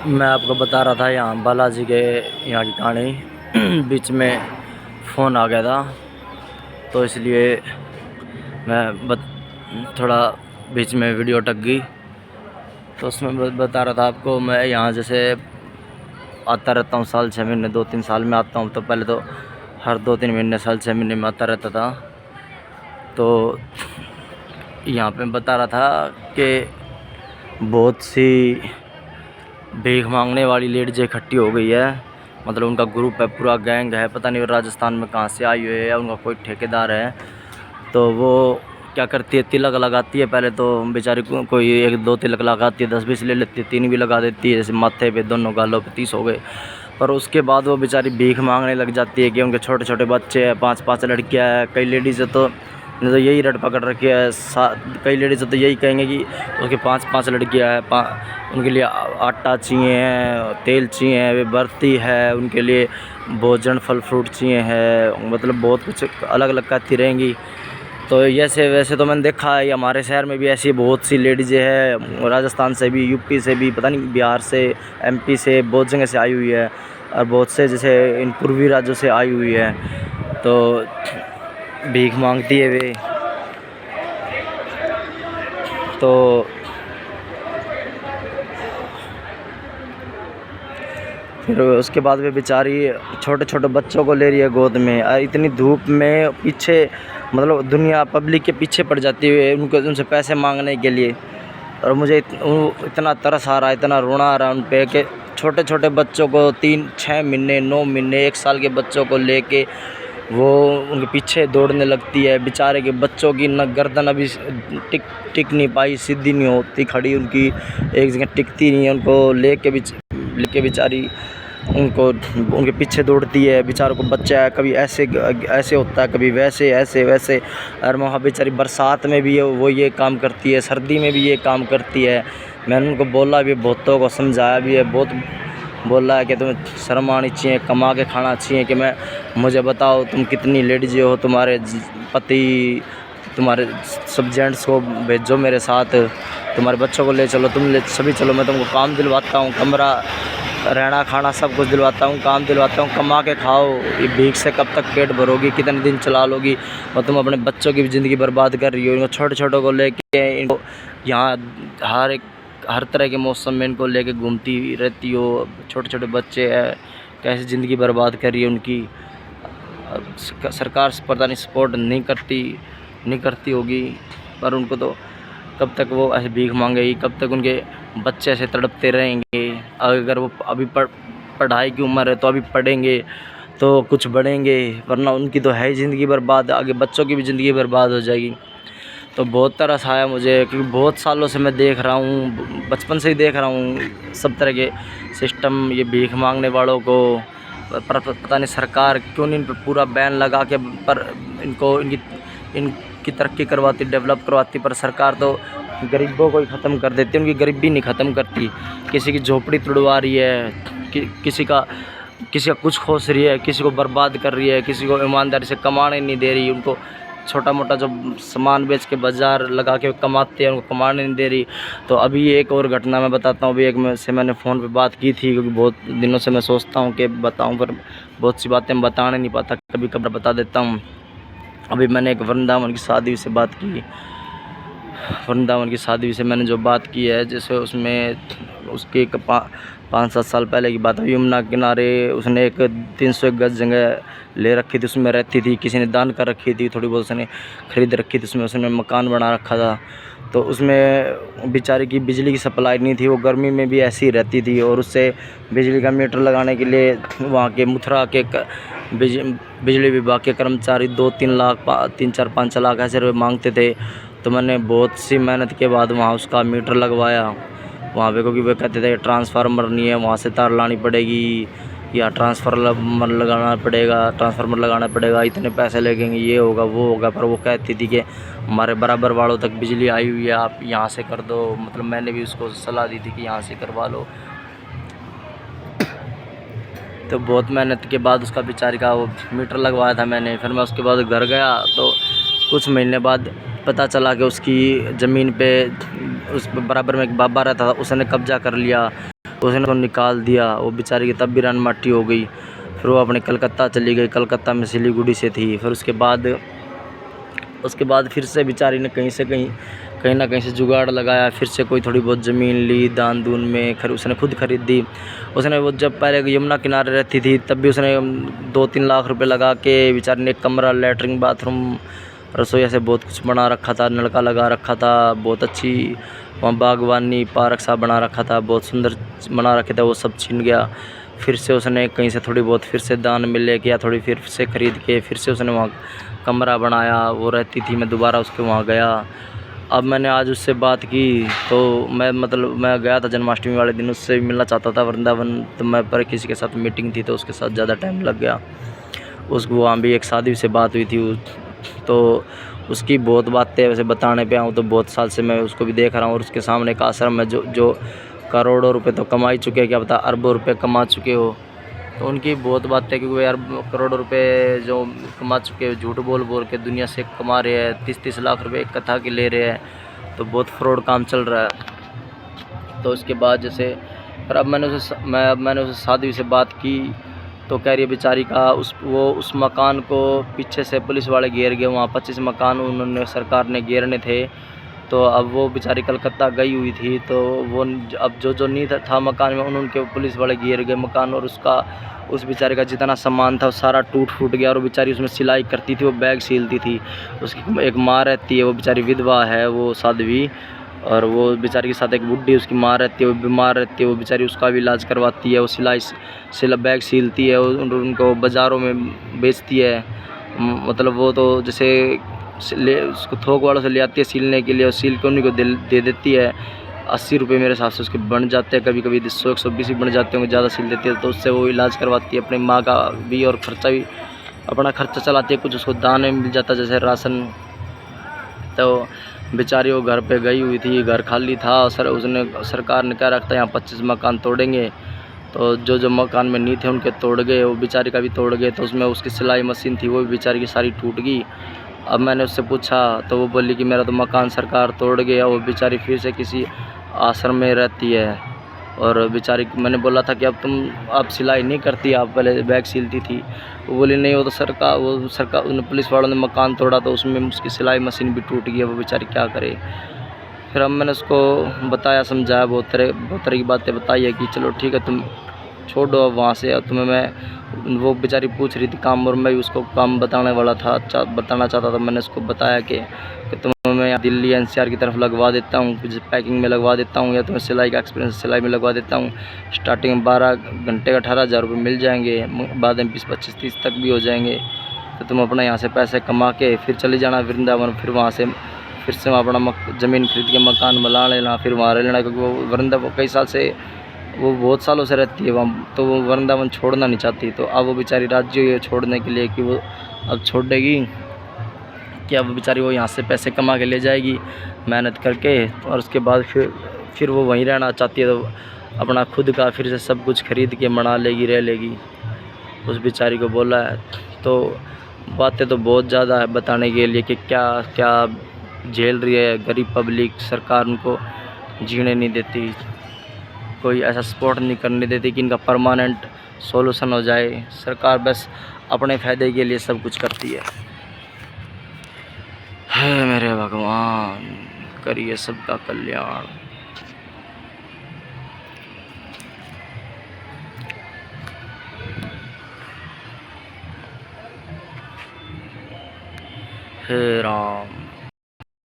मैं आपको बता रहा था यहाँ बालाजी के यहाँ की कहानी बीच में फ़ोन आ गया था, तो इसलिए मैं थोड़ा बीच में वीडियो अटक गई। तो उसमें बता रहा था आपको, मैं यहाँ जैसे आता रहता हूँ साल 6 महीने 2-3 साल में आता हूँ। तो पहले तो हर 2-3 महीने साल 6 महीने में आता रहता था। तो यहाँ पे बता रहा था कि बहुत सी भीख मांगने वाली लेडीज इकट्ठी हो गई है। मतलब उनका ग्रुप है, पूरा गैंग है, पता नहीं राजस्थान में कहाँ से आई हुई है या उनका कोई ठेकेदार है। तो वो क्या करती है, तिलक लगाती है। पहले तो बेचारी कोई 1-2 तिलक लगाती है, 10-20 ले लेती है, 3 भी लगा देती है, जैसे माथे पे, दोनों गालों पे 30 हो गए। पर उसके बाद वो बेचारी भीख मांगने लग जाती है कि उनके छोटे छोटे बच्चे हैं, 5-5 लड़कियाँ हैं। कई लेडीज़ तो यही रट पकड़ रखी है। कई लेडीज़ तो यही कहेंगे कि उसके 5-5 लड़कियाँ हैं, उनके लिए आटा चाहिए है, तेल चाहिए है, वे बरती है, उनके लिए भोजन फल फ्रूट चाहिए है। मतलब बहुत कुछ अलग अलग कहती रहेंगी। तो ऐसे वैसे तो मैंने देखा है हमारे शहर में भी ऐसी बहुत सी लेडीज़ें हैं, राजस्थान से भी, यूपी से भी, पता नहीं बिहार से, एमपी से, बहुत जगह से आई हुई है। और बहुत से जैसे इन पूर्वी राज्यों से आई हुई है। तो भीख मांगती है वे। तो फिर उसके बाद वे बेचारी छोटे छोटे बच्चों को ले रही है गोद में, और इतनी धूप में पीछे, मतलब दुनिया पब्लिक के पीछे पड़ जाती है उनसे पैसे मांगने के लिए। और मुझे इतना तरस आ रहा है, इतना रोना आ रहा है उन पे कि छोटे छोटे बच्चों को 3-6 महीने 9 महीने 1 साल के बच्चों को लेके वो उनके पीछे दौड़ने लगती है। बेचारे के बच्चों की न गर्दन अभी टिक नहीं पाई, सीधी नहीं होती खड़ी, उनकी एक जगह टिकती नहीं है। उनको लेके बेचारी उनको उनके पीछे दौड़ती है। बेचारों को बच्चा है, कभी ऐसे होता है, कभी वैसे, ऐसे वैसे। और वहाँ बेचारी बरसात में भी वो ये काम करती है, सर्दी में भी ये काम करती है। मैंने उनको बोला भी, बहुतों को समझाया भी है, बहुत बोला है कि तुम्हें शर्म आनी चाहिए, कमा के खाना चाहिए। कि मुझे बताओ तुम कितनी लेडीज हो, तुम्हारे पति, तुम्हारे सब जेंट्स को भेजो मेरे साथ, तुम्हारे बच्चों को ले चलो, तुम सभी चलो, मैं तुमको काम दिलवाता हूँ, कमरा रहना खाना सब कुछ दिलवाता हूँ, काम दिलवाता हूँ, कमा के खाओ। ये भीख से कब तक पेट भरोगी, कितने दिन चला लोगी। और तुम अपने बच्चों की भी ज़िंदगी बर्बाद कर रही हो। इनको छोटे छोटों को लेके, इनको यहाँ हर तरह के मौसम में इनको लेके घूमती रहती हो। छोटे छोटे बच्चे हैं, कैसे ज़िंदगी बर्बाद कर रही है उनकी। सरकार पता नहीं सपोर्ट नहीं करती होगी। पर उनको तो कब तक वो ऐसे भीख मांगेगी, कब तक उनके बच्चे ऐसे तड़पते रहेंगे। अगर वो अभी पढ़ाई की उम्र है तो अभी पढ़ेंगे तो कुछ बढ़ेंगे, वरना उनकी तो है ही ज़िंदगी बर्बाद, आगे बच्चों की भी ज़िंदगी बर्बाद हो जाएगी। तो बहुत तरस आया मुझे, क्योंकि बहुत सालों से मैं देख रहा हूँ, बचपन से ही देख रहा हूँ सब तरह के सिस्टम, ये भीख मांगने वालों को। पर पता नहीं सरकार क्यों नहीं इन पर पूरा बैन लगा के पर इनकी तरक्की करवाती, डेवलप करवाती। पर सरकार तो गरीबों को ही ख़त्म कर देती है, उनकी गरीबी नहीं ख़त्म करती। किसी की झोपड़ी तुड़वा रही है, किसी का कुछ खोस रही है, किसी को बर्बाद कर रही है, किसी को ईमानदारी से कमाने नहीं दे रही। उनको छोटा मोटा जो सामान बेच के बाज़ार लगा के कमाते हैं, उनको कमाने नहीं दे रही। तो अभी एक और घटना मैं बताता हूँ। अभी एक से मैंने फ़ोन पे बात की थी, क्योंकि बहुत दिनों से मैं सोचता हूँ कि बताऊँ, पर बहुत सी बातें मैं बताने नहीं पाता, कभी कभार बता देता हूँ। अभी मैंने एक वृंदावन की शादी से बात की। वृंदावन की शादी से मैंने जो बात की है, जैसे उसमें उसके 5-7 साल पहले की बात है। यमुना किनारे उसने एक 300 गज जगह ले रखी थी, उसमें रहती थी, किसी ने दान कर रखी थी, थोड़ी बहुत उसने ख़रीद रखी थी, उसमें उसने मकान बना रखा था। तो उसमें बेचारे की बिजली की सप्लाई नहीं थी, वो गर्मी में भी ऐसी ही रहती थी। और उससे बिजली का मीटर लगाने के लिए वहाँ के मथुरा के बिजली विभाग के कर्मचारी 2-3 लाख 3-4-5 लाख ऐसे रुपये मांगते थे। तो मैंने बहुत सी मेहनत के बाद वहाँ उसका मीटर लगवाया वहाँ पे, क्योंकि वे कहते थे ट्रांसफार्मर नहीं है, वहाँ से तार लानी पड़ेगी, या ट्रांसफार्मर लगाना पड़ेगा, इतने पैसे लगेंगे, ये होगा वो होगा। पर वो कहती थी कि हमारे बराबर वालों तक बिजली आई हुई है, आप यहाँ से कर दो। मतलब मैंने भी उसको सलाह दी थी कि यहाँ से करवा लो। तो बहुत मेहनत के बाद उसका बेचारी का वो मीटर लगवाया था मैंने। फिर मैं उसके बाद घर गया, तो कुछ महीने बाद पता चला कि उसकी ज़मीन पे उस बराबर में एक बाबा रहता था, उसने कब्जा कर लिया। उसने तो निकाल दिया, वो बेचारी की तब भी रन माटी हो गई। फिर वो अपने कलकत्ता चली गई, कलकत्ता में सिलीगुड़ी से थी। फिर उसके बाद फिर से बेचारी ने कहीं ना कहीं से जुगाड़ लगाया, फिर से कोई थोड़ी बहुत ज़मीन ली दान दून में, फिर उसने खुद खरीदी। उसने वो जब पहले यमुना किनारे रहती थी तब भी उसने 2-3 लाख रुपए लगा के बेचारी ने एक कमरा, लैट्रिन, बाथरूम, रसोई ऐसे बहुत कुछ बना रखा था, नलका लगा रखा था, बहुत अच्छी वहाँ बागवानी पार्क सा बना रखा था, बहुत सुंदर बना रखे थे। वो सब छीन गया। फिर से उसने कहीं से थोड़ी बहुत फिर से दान में लेके या थोड़ी फिर से ख़रीद के फिर से उसने वहाँ कमरा बनाया, वो रहती थी। मैं दोबारा उसके वहाँ गया। अब मैंने आज उससे बात की तो मैं गया था जन्माष्टमी वाले दिन, उससे मिलना चाहता था वृंदावन, तो मैं पर किसी के साथ मीटिंग थी तो उसके साथ ज़्यादा टाइम लग गया। उसको वहाँ भी एक शादी से बात हुई थी, तो उसकी बहुत बातें वैसे बताने पे आऊँ तो बहुत साल से मैं उसको भी देख रहा हूँ। और उसके सामने एक आश्रम है जो करोड़ों रुपए तो कमा ही चुके हैं, क्या पता अरबों रुपए कमा चुके हो। तो उनकी बहुत बातें, क्योंकि अरब करोड़ों रुपए जो कमा चुके हैं, झूठ बोल बोल के दुनिया से कमा रहे हैं। 30-30 लाख रुपए एक कथा के ले रहे हैं, तो बहुत फ्रॉड काम चल रहा है। तो उसके बाद जैसे फिर अब मैंने उसे शादी से बात की तो कह रही है बेचारी का उस मकान को पीछे से पुलिस वाले घेर गए। वहाँ 25 मकान उन्होंने सरकार ने घेरने थे। तो अब वो बेचारी कलकत्ता गई हुई थी, तो वो अब जो नहीं था मकान में उनके पुलिस वाले घेर गए मकान। और उस बेचारे का जितना सामान था वो सारा टूट फूट गया। और बेचारी उसमें सिलाई करती थी, वो बैग सीलती थी। उसकी एक माँ रहती है, वो बेचारी विधवा है, वो साध्वी। और वो बेचारी के साथ एक बुढ़ी उसकी माँ रहती है, वो बीमार रहती है। वो बेचारी उसका भी इलाज करवाती है, वो बैग सीलती है, उनको बाज़ारों में बेचती है। मतलब वो तो जैसे उसको थोक वालों से ले आती है सीलने के लिए, और सील के उन्हीं को दे देती है। 80 रुपये मेरे हिसाब से उसके बन जाते हैं, कभी कभी 100-120 भी बन जाते होंगे, ज़्यादा सील देती है। तो उससे वो इलाज करवाती है अपनी माँ का भी, और खर्चा भी अपना खर्चा चलाती है। कुछ उसको दान में मिल जाता है जैसे राशन। तो बेचारी वो घर पे गई हुई थी, घर खाली था। उसने सरकार ने क्या रखता है, यहाँ 25 मकान तोड़ेंगे। तो जो मकान में नहीं थे उनके तोड़ गए, वो बेचारी का भी तोड़ गए। तो उसमें उसकी सिलाई मशीन थी, वो भी बेचारी की सारी टूट गई। अब मैंने उससे पूछा तो वो बोली कि मेरा तो मकान सरकार तोड़ गया। वो बेचारी फिर से किसी आश्रम में रहती है। और बेचारी मैंने बोला था कि अब सिलाई नहीं करती, आप पहले बैग सिलती थी। वो बोली नहीं, वो तो सरकार उन पुलिस वालों ने मकान तोड़ा तो उसमें उसकी सिलाई मशीन भी टूट गई है, वो बेचारी क्या करे। फिर अब मैंने उसको बताया, समझाया, बहुत तरह की बातें बताई है कि चलो ठीक है तुम छोड़ो अब वहाँ से। अब वो बेचारी पूछ रही थी काम, और मैं भी उसको काम बताना चाहता था। मैंने उसको बताया कि तुम्हें मैं दिल्ली NCR की तरफ लगवा देता हूँ, कुछ पैकिंग में लगवा देता हूँ, या तुम्हें सिलाई का एक्सपीरियंस सिलाई में लगवा देता हूँ। स्टार्टिंग में 12 घंटे का 18,000 रुपये मिल जाएंगे, बाद में 20-25-30 तक भी हो जाएंगे। तो तुम अपना यहाँ से पैसे कमा के फिर चले जाना वृंदावन। फिर वहाँ से फिर से अपना ज़मीन खरीद के मकान बना लेना, फिर वहाँ रह लेना। क्योंकि वो वृंदावन कई साल से, वो बहुत सालों से रहती है वहाँ, तो वो वृंदावन छोड़ना नहीं चाहती। तो अब वो बेचारी राजी हुई है छोड़ने के लिए कि वो अब छोड़ेगी कि अब बेचारी वो यहाँ से पैसे कमा के ले जाएगी मेहनत करके। और उसके बाद फिर वो वहीं रहना चाहती है। तो अपना खुद का फिर से सब कुछ खरीद के बना लेगी, रह लेगी। उस बेचारी को बोला है। तो बातें तो बहुत ज़्यादा है बताने के लिए कि क्या क्या झेल रही है गरीब पब्लिक। सरकार उनको जीने नहीं देती, कोई ऐसा सपोर्ट नहीं करने देती कि इनका परमानेंट सॉल्यूशन हो जाए। सरकार बस अपने फ़ायदे के लिए सब कुछ करती है। हे मेरे भगवान, करिए सबका कल्याण। हे राम।